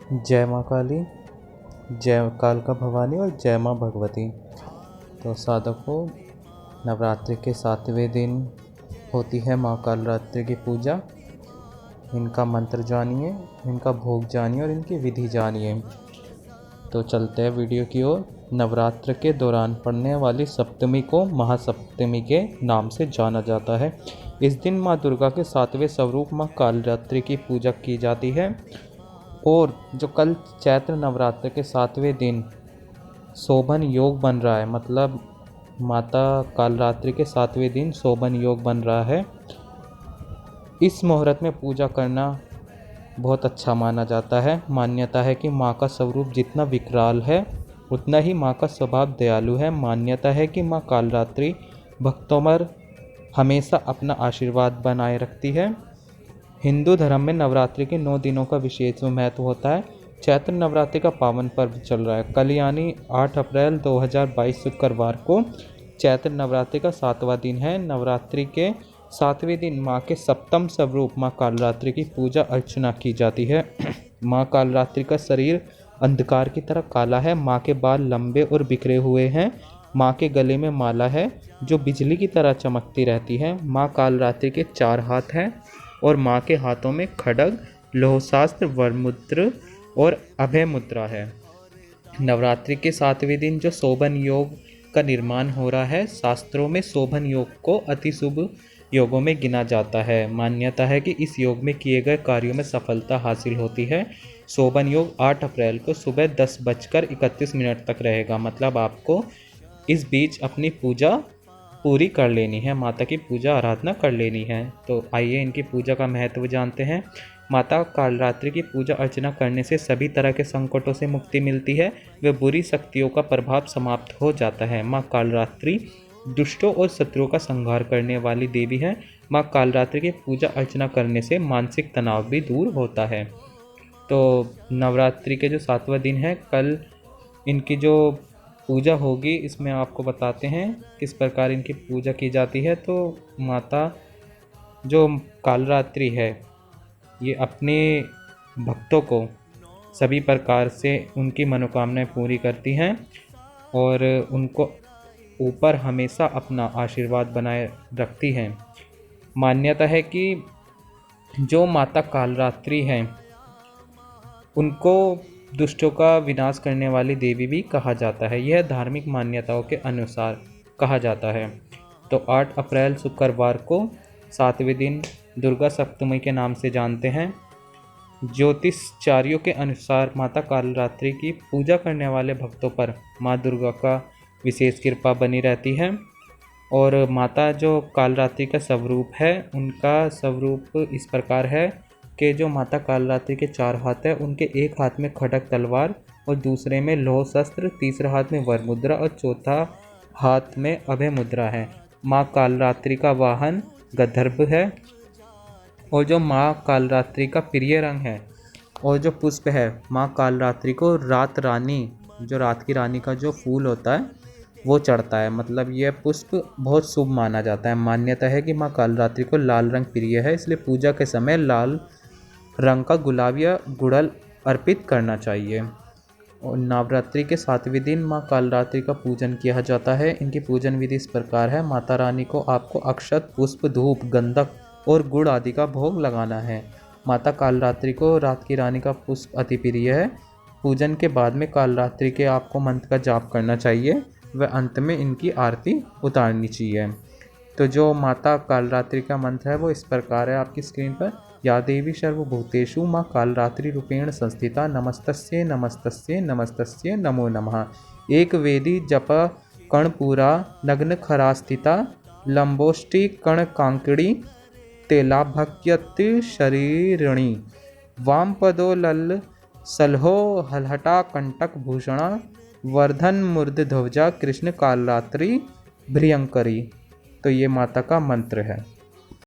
जय माँ काली, जय कालका भवानी और जय माँ भगवती। तो साधकों, नवरात्रि के 7वें दिन होती है माँ कालरात्रि की पूजा। इनका मंत्र जानिए, इनका भोग जानिए और इनकी विधि जानिए। तो चलते हैं वीडियो की ओर। नवरात्र के दौरान पड़ने वाली सप्तमी को महासप्तमी के नाम से जाना जाता है। इस दिन माँ दुर्गा के 7वें स्वरूप माँ कालरात्रि की पूजा की जाती है। और जो कल चैत्र नवरात्र के 7वें दिन शोभन योग बन रहा है, मतलब माता कालरात्रि के 7वें दिन शोभन योग बन रहा है। इस मुहूर्त में पूजा करना बहुत अच्छा माना जाता है। मान्यता है कि माँ का स्वरूप जितना विकराल है उतना ही माँ का स्वभाव दयालु है। मान्यता है कि माँ कालरात्रि भक्तों पर हमेशा अपना आशीर्वाद बनाए रखती है। हिंदू धर्म में नवरात्रि के 9 दिनों का विशेष महत्व होता है। चैत्र नवरात्रि का पावन पर्व चल रहा है। कल यानी 8 अप्रैल 2022 शुक्रवार को चैत्र नवरात्रि का 7वां दिन है। नवरात्रि के 7वें दिन माँ के सप्तम स्वरूप माँ कालरात्रि की पूजा अर्चना की जाती है। माँ कालरात्रि का शरीर अंधकार की तरह काला है। माँ के बाल लंबे और बिखरे हुए हैं। माँ के गले में माला है जो बिजली की तरह चमकती रहती है। माँ कालरात्रि के 4 हाथ हैं और माँ के हाथों में खड्ग, लौहशास्त्र, वरमुद्र और अभय मुद्रा है। नवरात्रि के 7वें दिन जो शोभन योग का निर्माण हो रहा है, शास्त्रों में शोभन योग को अति शुभ योगों में गिना जाता है। मान्यता है कि इस योग में किए गए कार्यों में सफलता हासिल होती है। शोभन योग 8 अप्रैल को सुबह 10:31 तक रहेगा। मतलब आपको इस बीच अपनी पूजा पूरी कर लेनी है, माता की पूजा आराधना कर लेनी है। तो आइए इनकी पूजा का महत्व जानते हैं। माता कालरात्रि की पूजा अर्चना करने से सभी तरह के संकटों से मुक्ति मिलती है व बुरी शक्तियों का प्रभाव समाप्त हो जाता है। माँ कालरात्रि दुष्टों और शत्रुओं का संहार करने वाली देवी है। माँ कालरात्रि की पूजा अर्चना करने से मानसिक तनाव भी दूर होता है। तो नवरात्रि के जो 7वां दिन है, कल इनकी जो पूजा होगी इसमें आपको बताते हैं किस प्रकार इनकी पूजा की जाती है। तो माता जो कालरात्रि है ये अपने भक्तों को सभी प्रकार से उनकी मनोकामनाएं पूरी करती हैं और उनको ऊपर हमेशा अपना आशीर्वाद बनाए रखती हैं। मान्यता है कि जो माता कालरात्रि हैं उनको दुष्टों का विनाश करने वाली देवी भी कहा जाता है। यह धार्मिक मान्यताओं के अनुसार कहा जाता है। तो 8 अप्रैल शुक्रवार को 7वें दिन दुर्गा सप्तमी के नाम से जानते हैं। ज्योतिषाचार्यों के अनुसार माता कालरात्रि की पूजा करने वाले भक्तों पर माँ दुर्गा का विशेष कृपा बनी रहती है। और माता जो कालरात्रि का स्वरूप है, उनका स्वरूप इस प्रकार है कि जो माता कालरात्रि के 4 हाथ है, उनके एक हाथ में खड्ग तलवार और दूसरे में लौह शस्त्र, तीसरे हाथ में वर मुद्रा और चौथा हाथ में अभय मुद्रा है। माँ कालरात्रि का वाहन गंधर्व है। और जो माँ कालरात्रि का प्रिय रंग है और जो पुष्प है, माँ कालरात्रि को रात रानी, जो रात की रानी का जो फूल होता है वो चढ़ता है। मतलब यह पुष्प बहुत शुभ माना जाता है। मान्यता है कि माँ कालरात्रि को लाल रंग प्रिय है, इसलिए पूजा के समय लाल रंग का गुलाब या गुड़हल अर्पित करना चाहिए। और नवरात्रि के 7वें दिन माँ कालरात्रि का पूजन किया जाता है। इनकी पूजन विधि इस प्रकार है। माता रानी को आपको अक्षत, पुष्प, धूप, गंधक और गुड़ आदि का भोग लगाना है। माता कालरात्रि को रात की रानी का पुष्प अति प्रिय है। पूजन के बाद में कालरात्रि के आपको मंत्र का जाप करना चाहिए व अंत में इनकी आरती उतारनी चाहिए। तो जो माता कालरात्रि का मंत्र है वो इस प्रकार है आपकी स्क्रीन पर। या देवी सर्वभूतेषु माँ कालरात्रि रूपेण संस्थिता नमस्तस्ये नमस्तस्ये नमस्तस्ये नमो नमः। एक वेदी जप कर्णपूरा नग्न खरास्थिता लंबोष्टि कणकांकड़ी तेलाभक्यति शरीरिणी वाम पदो लल सलहो हलहटा कंटक भूषणा वर्धन मूर्ध ध्वजा कृष्ण कालरात्रि भ्रियंकरी। तो ये माता का मंत्र है।